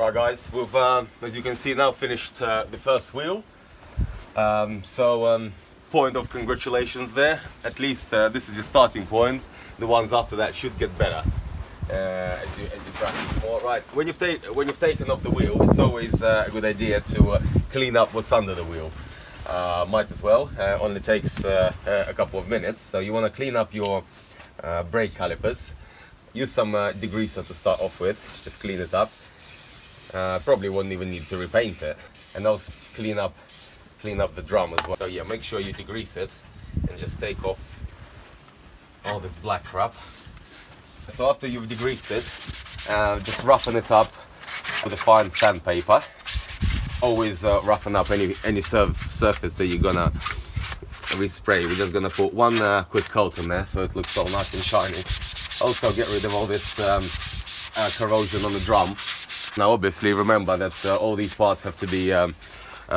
Right guys, we've as you can see now finished the first wheel. Point of congratulations there. At least this is your starting point. The ones after that should get better as you practice more. Right, when you've taken off the wheel, it's always a good idea to clean up what's under the wheel. Might as well. Only takes a couple of minutes. So you want to clean up your brake calipers. Use some degreaser to start off with. Just clean it up. Probably wouldn't even need to repaint it, and also clean up the drum as well. So yeah, make sure you degrease it and just take off all this black crap. So after you've degreased it, just roughen it up with a fine sandpaper. Always roughen up any surface that you're gonna respray. We're just gonna put one quick coat on there so it looks all nice and shiny. Also get rid of all this corrosion on the drum. Now obviously remember that all these parts have to be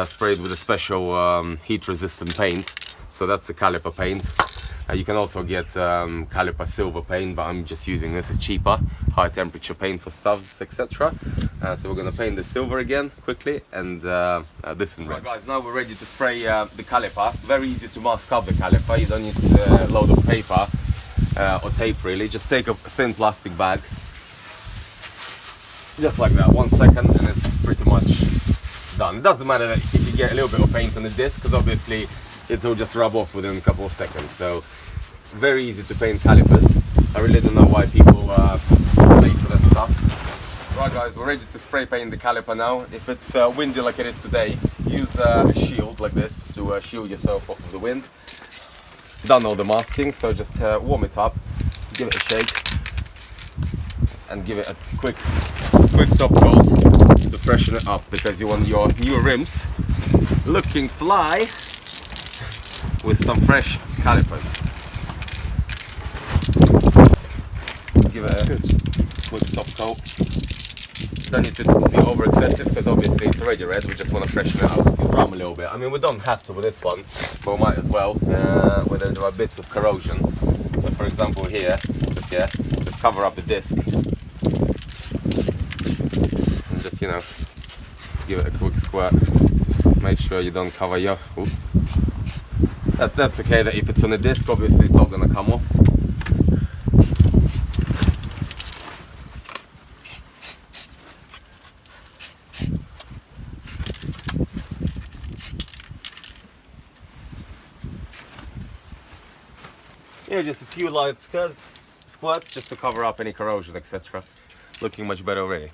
sprayed with a special heat resistant paint. So that's the caliper paint. You can also get caliper silver paint, but I'm just using this. It's cheaper, high temperature paint for stubs, etc. So we're going to paint the silver again quickly, and this in red. Right guys, now we're ready to spray the caliper. Very easy to mask up the caliper. You don't need a load of paper or tape really. Just take a thin plastic bag, just like that, 1 second, and it's pretty much done. It doesn't matter that if you get a little bit of paint on the disc, because obviously it will just rub off within a couple of seconds. So very easy to paint calipers. I really don't know why people late for that stuff. Right guys, we're ready to spray paint the caliper now. If it's windy like it is today, use a shield like this to shield yourself off of the wind. Done all the masking, so just warm it up, give it a shake, and give it a quick top coat to freshen it up, because you want your new rims looking fly with some fresh calipers. Give it a quick top coat. Don't need to be over excessive, because obviously it's already red. We just want to freshen it up with drum a little bit. I mean, we don't have to with this one, but we might as well where there are bits of corrosion. So for example here, just cover up the disc. Just, you know, give it a quick squirt. Make sure you don't cover your... Oops. That's okay, that if it's on a disc, obviously it's not going to come off. Yeah, just a few light squirts just to cover up any corrosion, etc. Looking much better already.